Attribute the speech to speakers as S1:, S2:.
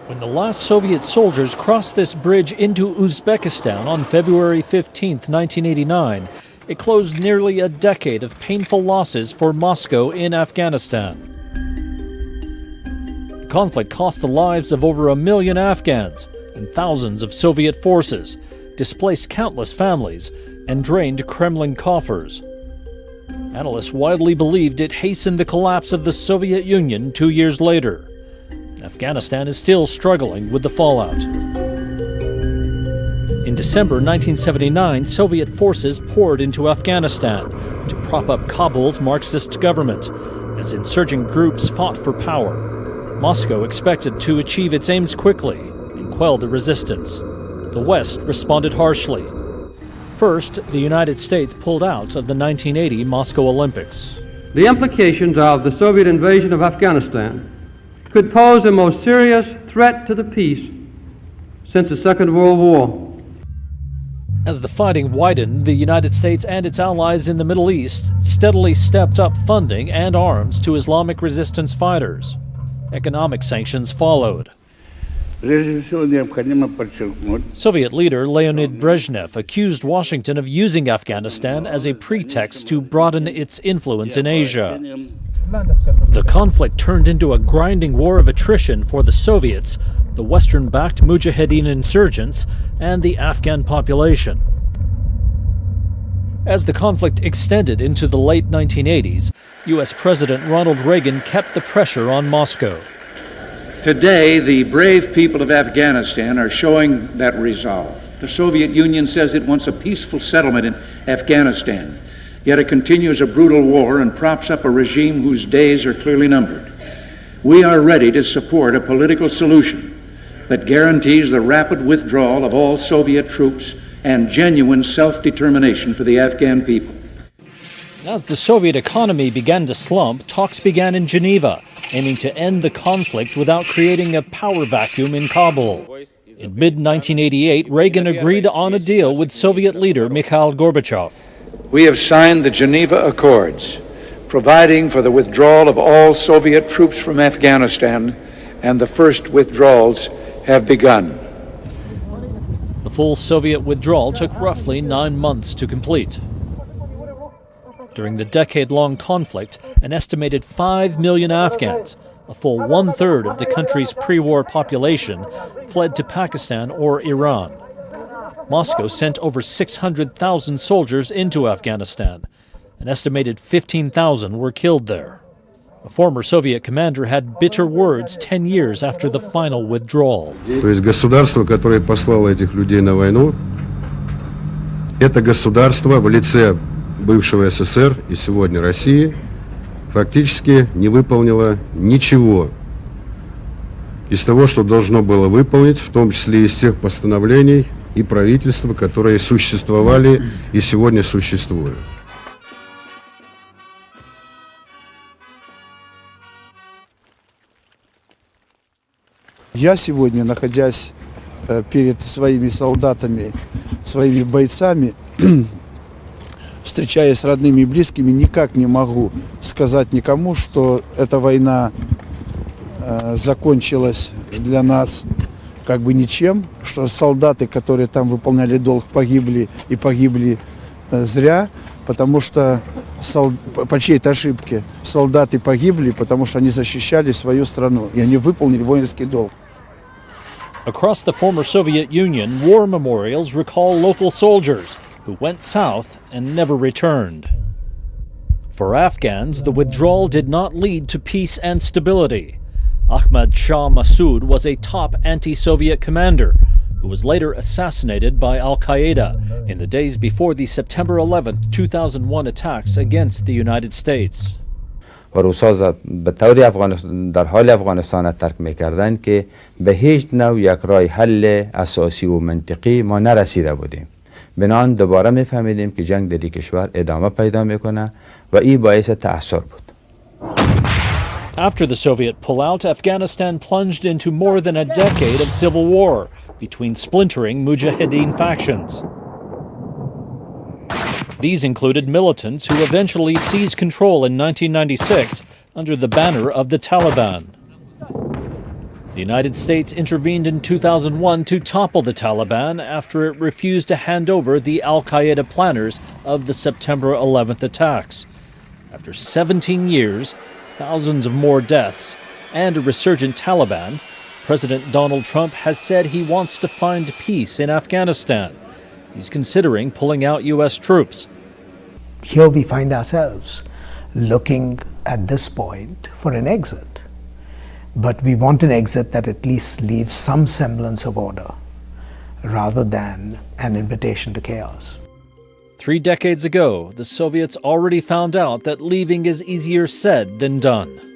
S1: When the last Soviet soldiers crossed this bridge into Uzbekistan on February 15, 1989, it closed nearly a decade of painful losses for Moscow in Afghanistan. The conflict cost the lives of over 1 million Afghans and thousands of Soviet forces, displaced countless families, and drained Kremlin coffers. Analysts widely believed it hastened the collapse of the Soviet Union 2 years later. Afghanistan is still struggling with the fallout. In December 1979, Soviet forces poured into Afghanistan to prop up Kabul's Marxist government as insurgent groups fought for power. Moscow expected to achieve its aims quickly and quell the resistance. The West responded harshly. First, the United States pulled out of the 1980 Moscow Olympics.
S2: The implications of the Soviet invasion of Afghanistan could pose a most serious threat to the peace since the Second World War.
S1: As the fighting widened, the United States and its allies in the Middle East steadily stepped up funding and arms to Islamic resistance fighters. Economic sanctions followed. Soviet leader Leonid Brezhnev accused Washington of using Afghanistan as a pretext to broaden its influence in Asia. The conflict turned into a grinding war of attrition for the Soviets, the Western-backed Mujahideen insurgents, and the Afghan population. As the conflict extended into the late 1980s, U.S. President Ronald Reagan kept the pressure on Moscow.
S3: Today, the brave people of Afghanistan are showing that resolve. The Soviet Union says it wants a peaceful settlement in Afghanistan, yet it continues a brutal war and props up a regime whose days are clearly numbered. We are ready to support a political solution that guarantees the rapid withdrawal of all Soviet troops and genuine self-determination for the Afghan people.
S1: As the Soviet economy began to slump, talks began in Geneva, aiming to end the conflict without creating a power vacuum in Kabul. In mid-1988, Reagan agreed on a deal with Soviet leader Mikhail Gorbachev.
S3: We have signed the Geneva Accords, providing for the withdrawal of all Soviet troops from Afghanistan, and the first withdrawals have begun.
S1: The full Soviet withdrawal took roughly 9 months to complete. During the decade-long conflict, an estimated 5 million Afghans, a full one-third of the country's pre-war population, fled to Pakistan or Iran. Moscow sent over 600,000 soldiers into Afghanistan. An estimated 15,000 were killed there. A former Soviet commander had bitter words 10 years after the final withdrawal.
S4: То есть государство, которое послало этих людей на войну, это государство в лице бывшего СССР и сегодня России фактически не выполнило ничего из того, что должно было выполнить, в том числе из тех постановлений и правительства, которые существовали и сегодня существуют.
S5: Я сегодня, находясь перед своими солдатами, своими бойцами, встречаясь с родными и близкими, никак не могу сказать никому, что эта война закончилась для нас как бы ничем, что солдаты, которые там выполняли долг, погибли и погибли зря, потому что по чьей-то ошибке солдаты погибли, потому что они защищали свою страну, и они выполнили воинский долг.
S1: Across the former Soviet Union, war memorials recall local soldiers who went south and never returned. For Afghans, the withdrawal did not lead to peace and stability. Ahmad Shah Massoud was a top anti-Soviet commander who was later assassinated by Al-Qaeda in the days before the September 11, 2001 attacks against the United States.
S6: و روسا به طور در حال افغانستان ترک میکردند که به هیچ نوع یک راه حل اساسی و منطقی ما نرسیده بودیم. بنابراین دوباره میفهمیدیم که جنگ در این کشور ادامه پیدا میکنه و این باعث تأثیر بود.
S1: After the Soviet pullout, Afghanistan plunged into more than a decade of civil war between splintering Mujahideen factions. These included militants who eventually seized control in 1996 under the banner of the Taliban. The United States intervened in 2001 to topple the Taliban after it refused to hand over the al-Qaeda planners of the September 11th attacks. After 17 years, thousands of more deaths, and a resurgent Taliban, President Donald Trump has said he wants to find peace in Afghanistan. He's considering pulling out U.S. troops.
S7: Here we find ourselves looking at this point for an exit. But we want an exit that at least leaves some semblance of order, rather than an invitation to chaos.
S1: 3 decades ago, the Soviets already found out that leaving is easier said than done.